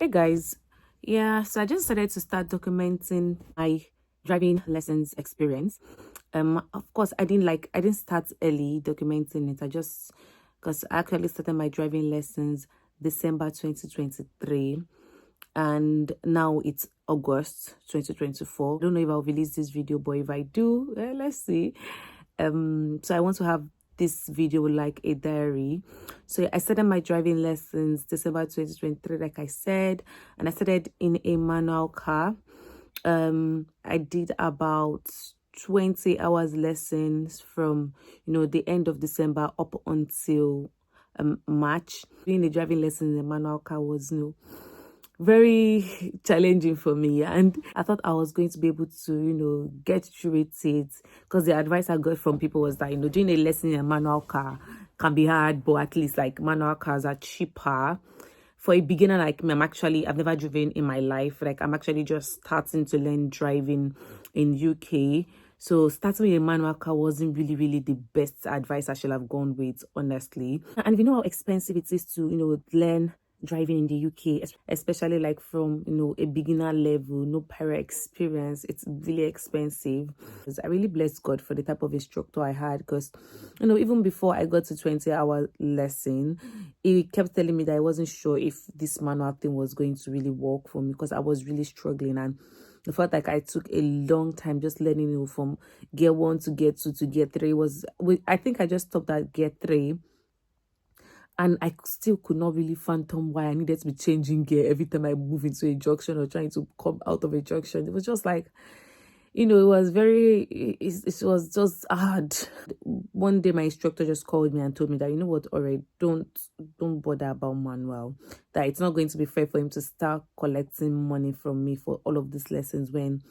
Hey guys, yeah, so I just decided to start documenting my driving lessons experience. Of course, I didn't start early documenting it. Because I actually started my driving lessons December 2023, and now it's August 2024. I don't know if I'll release this video, but if I do, let's see. So I want to have this video like a diary. So I started my driving lessons December 2023, like I said, and I started in a manual car. I did about 20 hours lessons from the end of December up until March. Doing the driving lessons in a manual car was very challenging for me, and I thought I was going to be able to get through it, because the advice I got from people was that doing a lesson in a manual car can be hard, but at least like manual cars are cheaper for a beginner like me. I've never driven in my life. Like, I'm actually just starting to learn driving in UK. So starting with a manual car wasn't really the best advice I should have gone with, honestly. And you know how expensive it is to learn driving in the UK, especially like from a beginner level, no prior experience. It's really expensive. I really bless God for the type of instructor I had, because even before I got to 20-hour lesson, he kept telling me that I wasn't sure if this manual thing was going to really work for me, because I was really struggling, and I felt like I took a long time just learning from gear 1 to gear 2 to gear 3. I think I just stopped at gear 3, and I still could not really fathom why I needed to be changing gear every time I move into a junction or trying to come out of a junction. It was just like, it was it was just hard. One day my instructor just called me and told me that, what, alright, don't bother about manual, that it's not going to be fair for him to start collecting money from me for all of these lessons when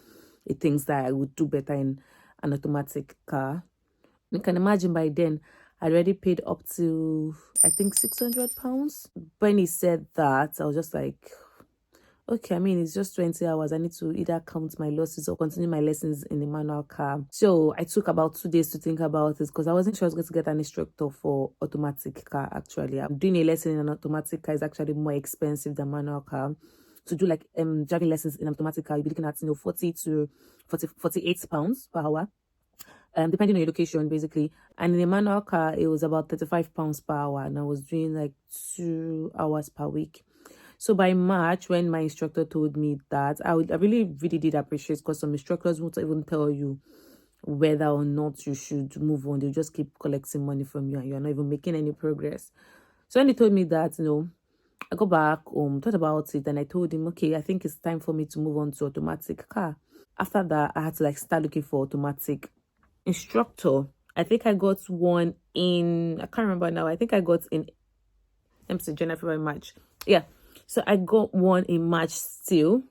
he thinks that I would do better in an automatic car. You can imagine by then I already paid up to, I think, £600. When he said that, I was just like, okay, I mean, it's just 20 hours. I need to either count my losses or continue my lessons in the manual car. So I took about 2 days to think about it, because I wasn't sure I was going to get an instructor for automatic car. Actually, I'm doing a lesson in an automatic car is actually more expensive than manual car. To do like driving lessons in automatic car, you'll be looking at 40 to 48 pounds per hour. Depending on your location, basically. And in a manual car, it was about £35 per hour, and I was doing like 2 hours per week. So by March, when my instructor told me that, I really did appreciate, because some instructors won't even tell you whether or not you should move on. They'll just keep collecting money from you, and you're not even making any progress. So when he told me that, I go back home, thought about it, and I told him, okay, I think it's time for me to move on to automatic car. After that, I had to like start looking for automatic instructor. I think I got one in, I can't remember now. I think I got in, let me see, January, February, March. Yeah. So I got one in March still.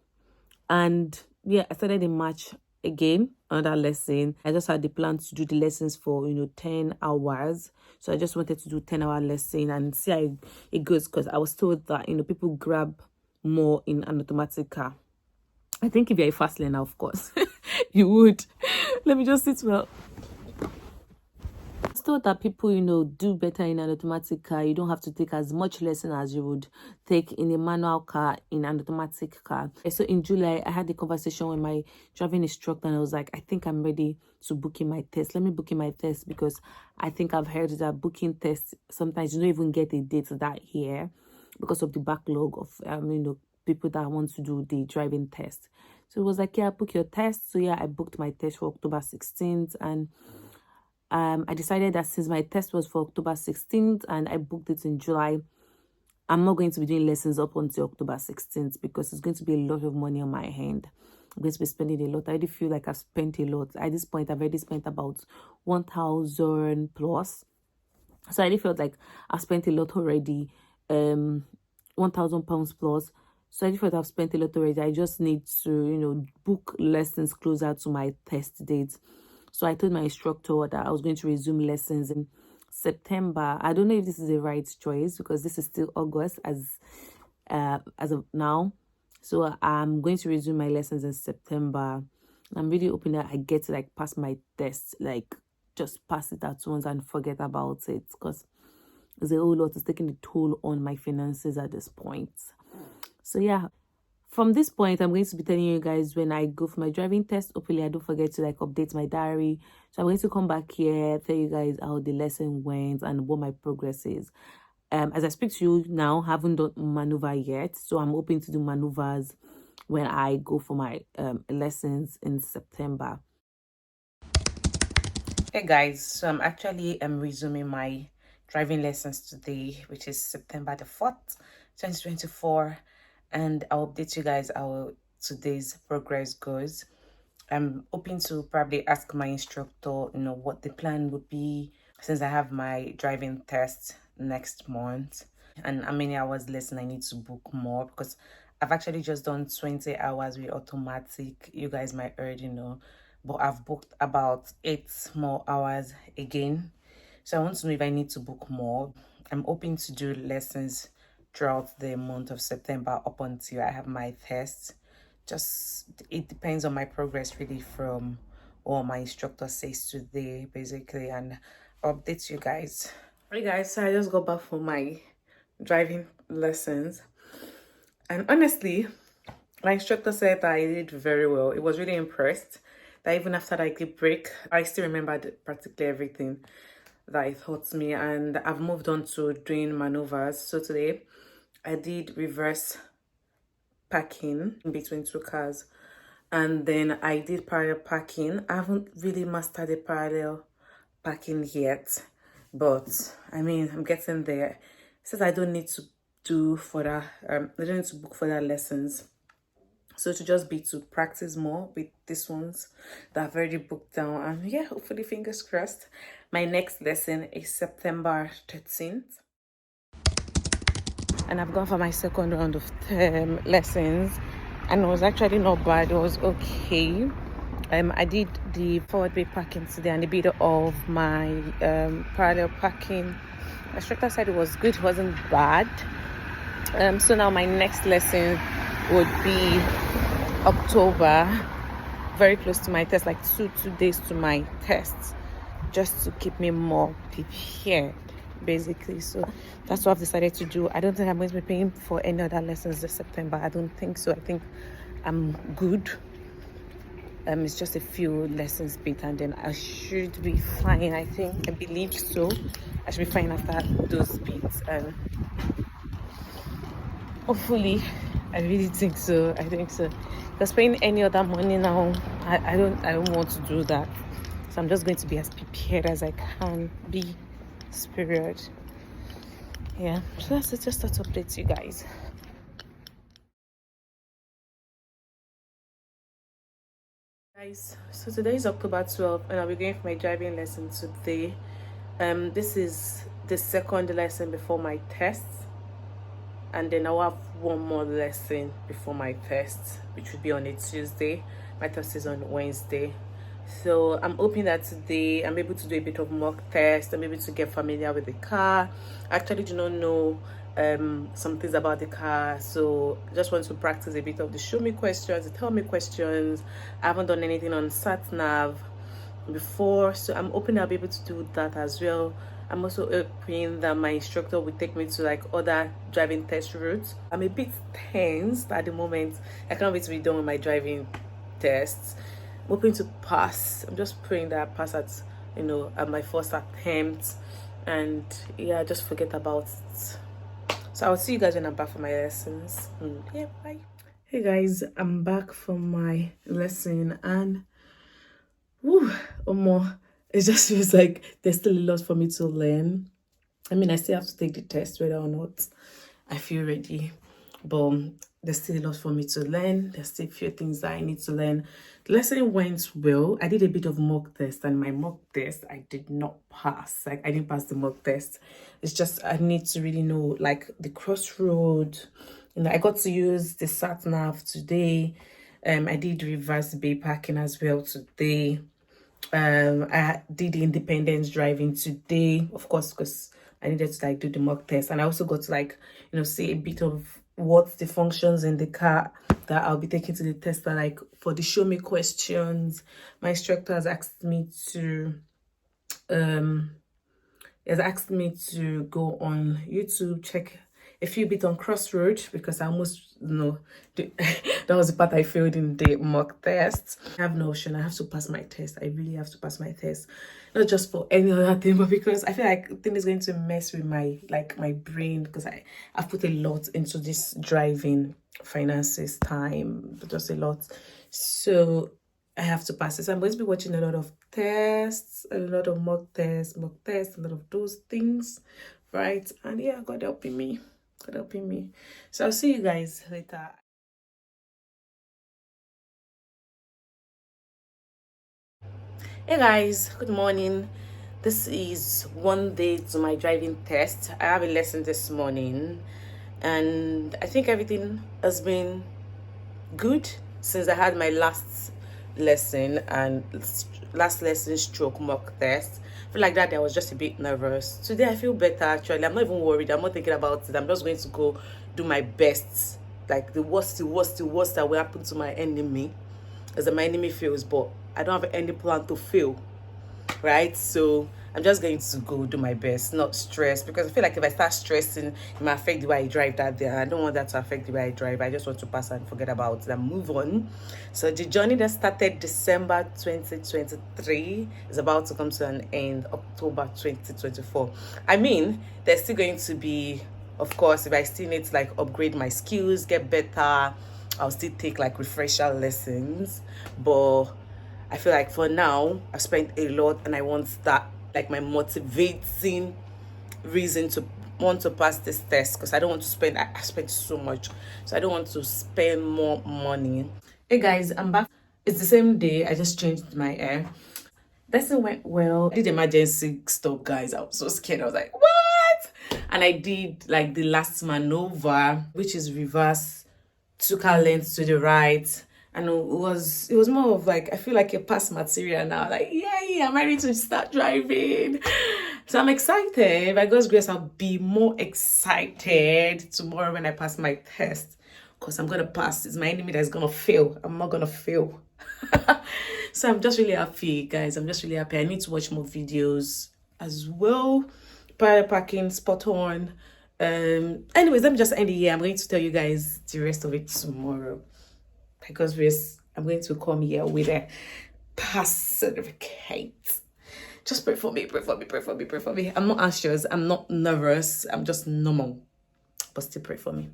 And yeah, I started in March again, another lesson. I just had the plan to do the lessons for 10 hours. So I just wanted to do 10-hour lesson and see how it goes, because I was told that people grab more in an automatic car. I think if you're a fast learner, of course, you would. Let me just sit well. It's thought that people, do better in an automatic car. You don't have to take as much lesson as you would take in a manual car in an automatic car. So in July, I had a conversation with my driving instructor, and I was like, I think I'm ready to book in my test. Let me book in my test, because I think I've heard that booking tests, sometimes you don't even get a date that year because of the backlog of, people that want to do the driving test. So it was like, yeah, book your test. So yeah, I booked my test for October 16th, and I decided that since my test was for October 16th and I booked it in July, I'm not going to be doing lessons up until October 16th, because it's going to be a lot of money on my hand. I'm going to be spending a lot. I already feel like I've spent a lot. At this point, I've already spent about 1,000 plus. So I really felt like I've spent a lot already, £1,000 plus. So I felt I've spent a lot already. I just need to, book lessons closer to my test date. So I told my instructor that I was going to resume lessons in September. I don't know if this is the right choice, because this is still August as of now. So I'm going to resume my lessons in September. I'm really hoping that I get to like pass my test, like just pass it at once and forget about it, because there's a whole lot. It's taking a toll on my finances at this point. So yeah, from this point, I'm going to be telling you guys when I go for my driving test. Hopefully I don't forget to like update my diary. So I'm going to come back here, tell you guys how the lesson went and what my progress is. As I speak to you now, haven't done maneuver yet, so I'm hoping to do maneuvers when I go for my lessons in September. Hey guys, so I'm actually resuming my driving lessons today, which is September the 4th, 2024, and I'll update you guys how today's progress goes. I'm hoping to probably ask my instructor, what the plan would be since I have my driving test next month and how many hours lesson I need to book more, because I've actually just done 20 hours with automatic. You guys might already know, but I've booked about 8 more hours again. So I want to know if I need to book more. I'm hoping to do lessons throughout the month of September up until I have my test. Just it depends on my progress really from what my instructor says today basically, and I'll update you guys. Hey guys, so I just got back from my driving lessons, and honestly my instructor said that I did very well. It was really impressed that even after that quick break I still remembered practically everything that it taught me, and I've moved on to doing maneuvers. So today I did reverse parking in between two cars, and then I did parallel parking. I haven't really mastered the parallel parking yet, but I mean I'm getting there. It says I don't need to do further I don't need to book further lessons, so to just be to practice more with these ones that I've already booked down. And yeah, hopefully fingers crossed. My next lesson is September 13th, and I've gone for my second round of lessons, and it was actually not bad. It was okay. I did the forward bay parking today and a bit of my parallel parking. My instructor said it was good, it wasn't bad. So now my next lesson would be October, very close to my test, like two days to my test, just to keep me more prepared basically. So that's what I've decided to do. I don't think I'm going to be paying for any other lessons this September. I don't think so. I think I'm good. It's just a few lessons bit and then I should be fine. I believe so. I should be fine after those bits. Hopefully, I really think so. I think so. Because paying any other money now, I don't want to do that. So I'm just going to be as prepared as I can be this period. Yeah. So that's it. Just to update you guys. Guys, so today is October 12th and I'll be going for my driving lesson today. This is the second lesson before my test, and then I'll have one more lesson before my test, which will be on a Tuesday. My test is on Wednesday. So I'm hoping that today I'm able to do a bit of mock test. I'm able to get familiar with the car. I actually do not know some things about the car, so I just want to practice a bit of the show me questions, the tell me questions. I haven't done anything on sat nav before, so I'm hoping I'll be able to do that as well. I'm also hoping that my instructor will take me to like other driving test routes. I'm a bit tense at the moment. I can't wait to be done with my driving tests. I'm hoping to pass. I'm just praying that I pass at my first attempt, and yeah, just forget about it. So I'll see you guys when I'm back for my lessons. Yeah, bye. Hey guys, I'm back from my lesson, and it just feels like there's still a lot for me to learn. I mean, I still have to take the test whether or not I feel ready, but there's still a lot for me to learn. There's still a few things that I need to learn. The lesson went well. I did a bit of mock test, and my mock test I did not pass. Like, I didn't pass the mock test. It's just I need to really know like the crossroad. I got to use the sat nav today. I did reverse bay parking as well today. I did the independence driving today, of course, because I needed to like do the mock test, and I also got to like see a bit of what the functions in the car that I'll be taking to the test are like. For the show me questions, my instructor has asked me to go on YouTube, check a few bit on crossroad because I almost, that was the part I failed in the mock test. I have no option. I have to pass my test. I really have to pass my test. Not just for any other thing, but because I feel like the thing is going to mess with my brain, because I've put a lot into this driving, finances, time, just a lot. So I have to pass this. I'm going to be watching a lot of tests, a lot of mock tests, a lot of those things, right? And yeah, God helping me. So I'll see you guys later. Hey guys, good morning. This is one day to my driving test. I have a lesson this morning, and I think everything has been good since I had my last lesson stroke mock test. I feel like that day I was just a bit nervous. Today I feel better actually. I'm not even worried. I'm not thinking about it. I'm just going to go do my best. Like the worst that will happen to my enemy is that my enemy fails, but I don't have any plan to fail, right? So I'm just going to go do my best, not stress, because I feel like if I start stressing, it might affect the way I drive that day. I don't want that to affect the way I drive. I just want to pass and forget about it and move on. So the journey that started December 2023 is about to come to an end, October 2024. I mean, there's still going to be, of course, if I still need to like upgrade my skills, get better, I'll still take like refresher lessons. But I feel like for now, I've spent a lot, and I want that like my motivating reason to want to pass this test, because I don't want to spend, I spent so much, so I don't want to spend more money. Hey guys, I'm back. It's the same day. I just changed my hair. Lesson went well. I did emergency stop, guys. I was so scared. I was like, what? And I did like the last maneuver, which is reverse, took our lens to the right. And it was more of like, I feel like a past material now. Like, yeah, I'm ready to start driving. So I'm excited. By God's grace, I'll be more excited tomorrow when I pass my test, because I'm gonna pass. It's my enemy that's gonna fail. I'm not gonna fail. So I'm just really happy, guys. I'm just really happy. I need to watch more videos as well. Parallel parking, spot on. Anyways, let me just end it here. I'm going to tell you guys the rest of it tomorrow, because I'm going to come here with a pass certificate. Just pray for me. I'm not anxious. I'm not nervous. I'm just normal. But still pray for me.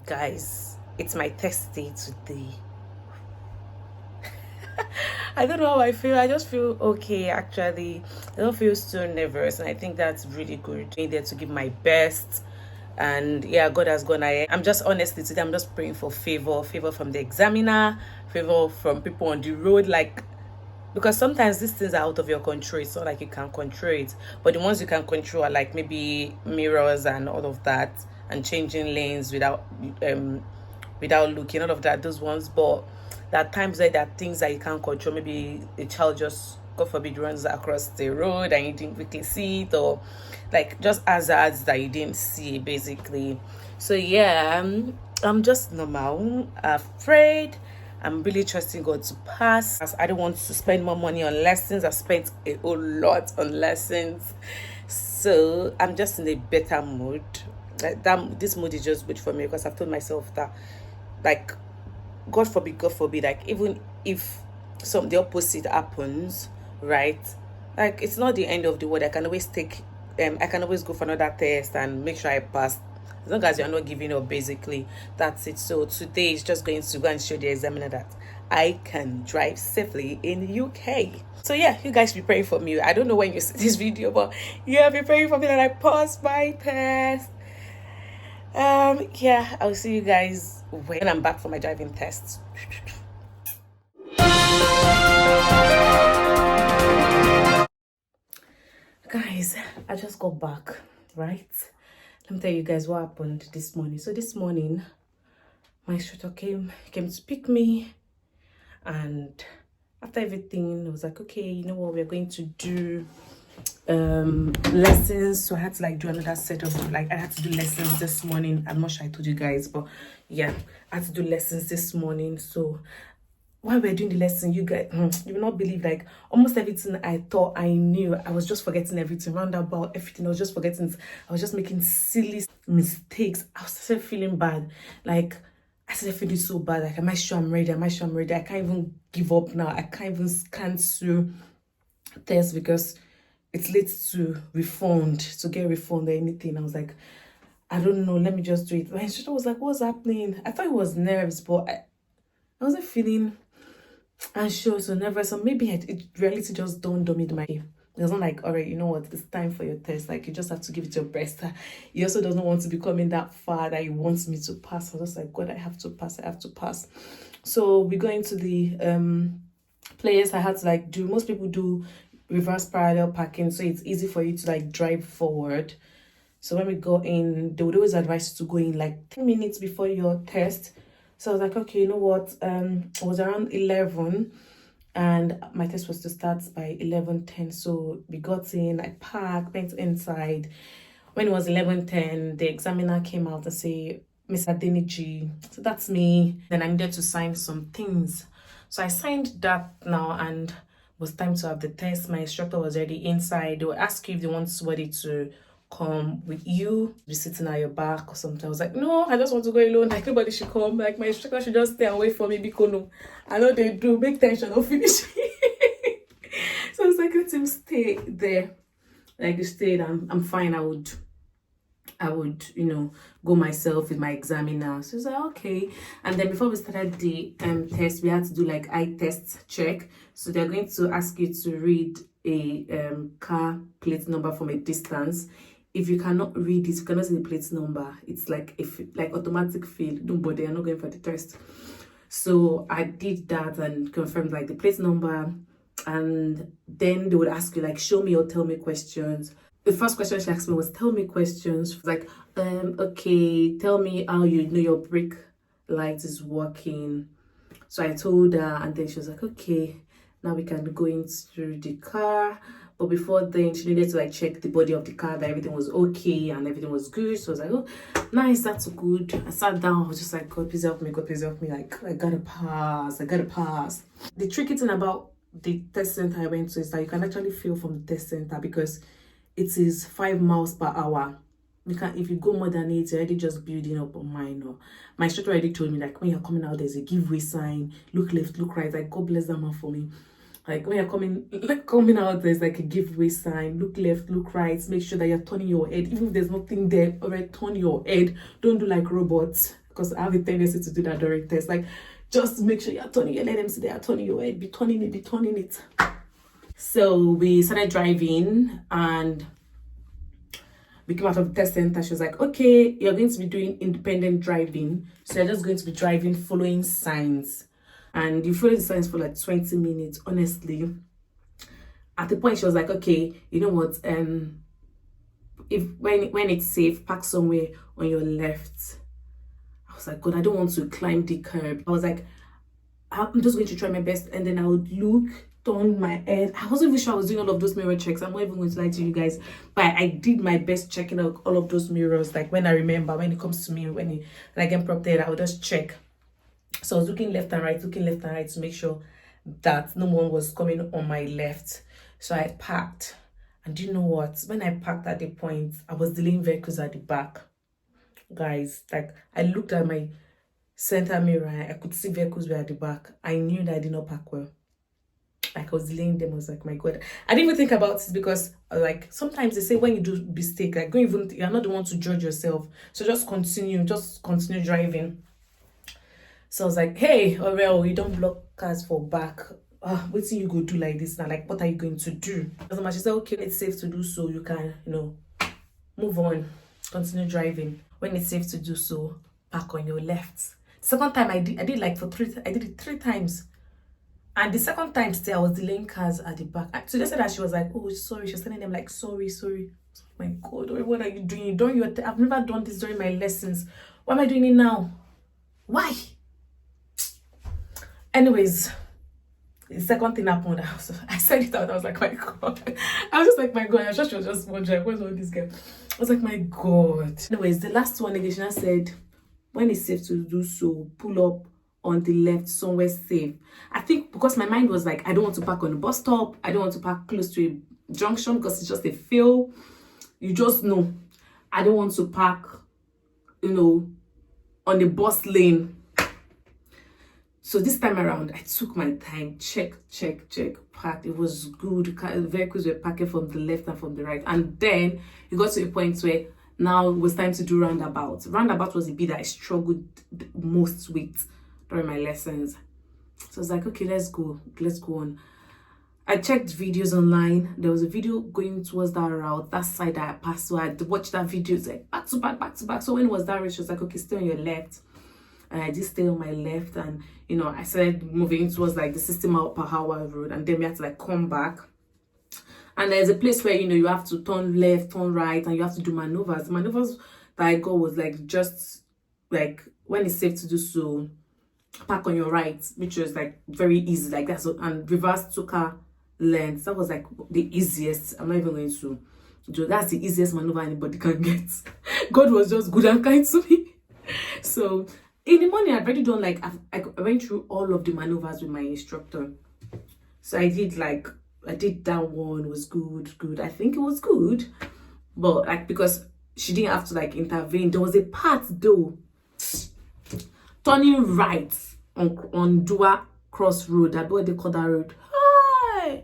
Guys, it's my test day today. I don't know how I feel. I just feel okay, actually. I don't feel so nervous, and I think that's really good. I'm there to give my best, and yeah, God has gone ahead. I'm just honestly today, I'm just praying for favor from the examiner, favor from people on the road, like, because sometimes these things are out of your control. It's not like you can control it, but the ones you can control are like maybe mirrors and all of that, and changing lanes without looking, all of that, those ones. But there are times that there are things that you can't control. Maybe a child just, God forbid, runs across the road and you didn't quickly see it, or like just hazards that you didn't see, basically. So yeah, I'm just normal, afraid. I'm really trusting God to pass. I don't want to spend more money on lessons. I've spent a whole lot on lessons, so I'm just in a better mood. Like that, this mood is just good for me, because I've told myself that, like, God forbid, like, even if the opposite happens, right? Like, it's not the end of the world. I can always go for another test and make sure I pass. As long as you're not giving up, basically, that's it. So today is just going to go and show the examiner that I can drive safely in the UK. So yeah, you guys be praying for me. I don't know when you see this video, but yeah, be praying for me that I pass my test. Yeah, I'll see you guys when I'm back for my driving test. Guys, I just got back, right? Let me tell you guys what happened this morning. So this morning, my instructor came to pick me, and after everything, I was like, okay, you know what, we're going to do lessons. So I had to like do another set of, like, I had to do lessons this morning. I'm not sure I told you guys, but yeah, I had to do lessons this morning. So while we're doing the lesson, you guys, you will not believe, like, almost everything I thought I knew, I was just forgetting everything, roundabout everything. I was just forgetting. I was just making silly mistakes. I started feeling bad. Like, I started feeling so bad. Like, am I sure I'm ready? Am I sure I'm ready? I can't even give up now. I can't even cancel this because it's late to get refund or anything. I was like, I don't know, let me just do it. My instructor was like, what's happening? I thought it was nerves, but I wasn't feeling anxious or nervous, or maybe reality just dawned on me. It was not like, all right, you know what, it's time for your test. Like, you just have to give it your best. He also doesn't want to be coming that far that he wants me to pass. I was just like, God, I have to pass. So we go into the players. I had to like do, most people do reverse parallel parking, so it's easy for you to like drive forward. So when we go in, they would always advise you to go in like 10 minutes before your test. So I was like, okay, you know what? It was around 11 and my test was to start by 11:10. So we got in, I parked, went inside. When it was 11:10, the examiner came out and said, Miss Adeniji, so that's me. Then I needed to sign some things. So I signed that now, and it was time to have the test. My instructor was already inside. They would ask you if they want somebody to come with you, be sitting at your back or something. I was like, no, I just want to go alone. Like, nobody should come. Like, my instructor should just stay away from me because no, I know they do make tension or finish. So I was like, let him stay there. Like, he stayed. I'm fine. I would, you know, go myself with my examiner. So I was like, okay. And then before we started the test, we had to do like eye test check. So they're going to ask you to read a car plate number from a distance. If you cannot read it, you cannot see the plate number, it's like like automatic fail. Don't bother, you're not going for the test. So I did that and confirmed like the plate number, and then they would ask you like, show me or tell me questions. The first question she asked me was, tell me questions. Like, okay, tell me how you know your brake light is working. So I told her, and then she was like, okay, now we can go into the car. But before then, she needed to like check the body of the car, that everything was okay and everything was good. So I was like, oh, nice, that's good. I sat down, I was just like, God, please help me, God, please help me. Like, I gotta pass. The tricky thing about the test center I went to is that you can actually feel from the test center, because it is 5 miles per hour. You can, if you go more than 8, you're already just building up on minor. My instructor already told me, like, when you're coming out, there's a giveaway sign, look left, look right. Like, God bless that man for me. Like, when you're coming out, there's like a giveaway sign, look left, look right, make sure that you're turning your head. Even if there's nothing there, alright, turn your head. Don't do like robots, because I have a tendency to do that during tests. Like, just make sure you're turning your head. Let them see that you're turning your head. Be turning it. So we started driving, and we came out of the test center. She was like, okay, you're going to be doing independent driving. So you're just going to be driving, following signs. And you follow the signs for like 20 minutes. Honestly, at the point she was like, okay, you know what, if when it's safe, park somewhere on your left. I was like, God, I don't want to climb the curb. I was like, I'm just going to try my best. And then I would look, turn my head. I wasn't even sure I was doing all of those mirror checks. I'm not even going to lie to you guys, but I did my best checking out all of those mirrors. Like, when I remember, when it comes to me, when I get propped there, I would just check. So I was looking left and right to make sure that no one was coming on my left. So I parked. And do you know what? When I parked at the point, I was delaying vehicles at the back. Guys, like, I looked at my center mirror, I could see vehicles were at the back. I knew that I did not park well. Like, I was delaying them. I was like, my God. I didn't even think about it, because like, sometimes they say when you do mistake, like, you're not the one to judge yourself. So just continue driving. So I was like, hey, Aurel, you don't block cars for back. What do you go do like this now? Like, what are you going to do? She said, okay, it's safe to do so. You can, move on, continue driving. When it's safe to do so, park on your left. Second time I did it 3 times. And the second time still, I was delaying cars at the back. So just said that she was like, oh, sorry. She was telling them like, sorry. Oh my God, what are you doing? I've never done this during my lessons. Why am I doing it now? Why? Anyways, the second thing happened. I said it out. I was like, my God. I was just like, my God. I thought she was just wondering, where's all this girl? I was like, my God. Anyways, the last one again, she said, when it's safe to do so, pull up on the left, somewhere safe. I think because my mind was like, I don't want to park on the bus stop. I don't want to park close to a junction because it's just a feel. You just know. I don't want to park, on the bus lane. So this time around, I took my time, check, parked. It was good. Vehicles were parking from the left and from the right. And then it got to a point where now it was time to do roundabout. Roundabout was the bit that I struggled most with during my lessons. So I was like, okay, let's go on. I checked videos online. There was a video going towards that route, that side that I passed. So I watched that video. It's like back to back. So when it was that race, she was like, okay, stay on your left. And I did stay on my left, and I started moving towards like the System per Hour road, and then we had to like come back. And there's a place where you have to turn left, turn right, and you have to do maneuvers. The maneuvers that I got was like just like when it's safe to do so, park on your right, which was like very easy, like that. So, and reverse to car length, that was like the easiest. I'm not even going to do that's the easiest maneuver anybody can get. God was just good and kind to me. So in the morning, I'd already done like I went through all of the maneuvers with my instructor. So I did that one. Was good. I think it was good, but like because she didn't have to like intervene. There was a part though, turning right on Dua Cross Road. I what they call that road. Hi.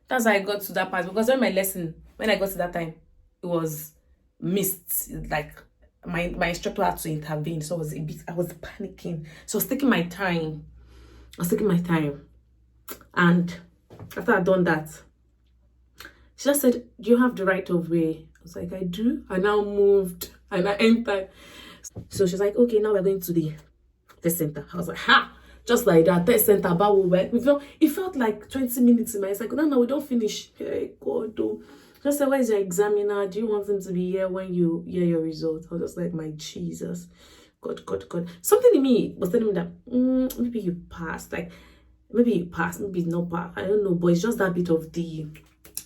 That's how I got to that part, because when I got to that time, it was missed. Like my instructor had to intervene, so I was panicking. So I was taking my time. And after I'd done that, she just said, "Do you have the right of way?" I was like, "I do." I now moved and I entered. So she's like, "Okay, now we're going to the test center." I was like, "Ha!" Just like that, test center about work. It felt like 20 minutes in my. It's like, no, we don't finish. Hey, God, do. Just say, where's your examiner? Do you want him to be here when you hear your results? I was just like, my Jesus, God. Something in me was telling me that maybe you passed. Like, maybe you passed, maybe it's not passed. I don't know, but it's just that bit of the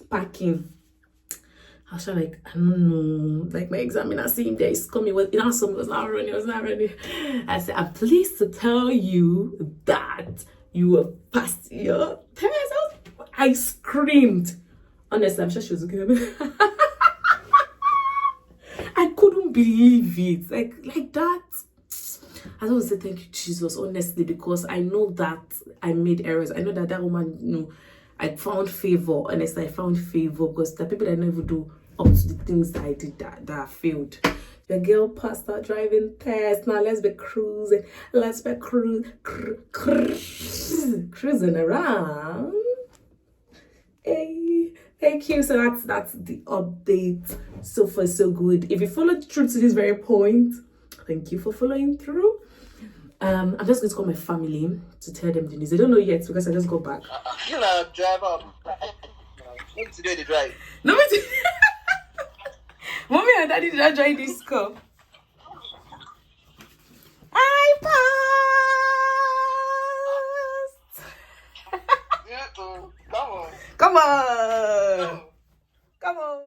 parking. I was like, I don't know. Like my examiner seeing there is coming. Well, someone was not running. I said, I'm pleased to tell you that you have passed your test. I screamed. Honestly, I'm sure she was looking at me. I couldn't believe it. Like that. I don't say thank you, Jesus, honestly, because I know that I made errors. I know that woman, I found favor. Honestly, I found favor because the people that never do up to the things that I did that I failed. The girl passed her driving test. Now let's be cruising. Let's be cruising around. Hey, thank you. So that's the update. So far, so good. If you followed through to this very point, thank you for following through. I'm just going to call my family to tell them the news. They don't know yet because I just got back. You know, driver. Not today they drive. No, Mommy and Daddy did not join this call. I passed. Yeah, come on. Come on.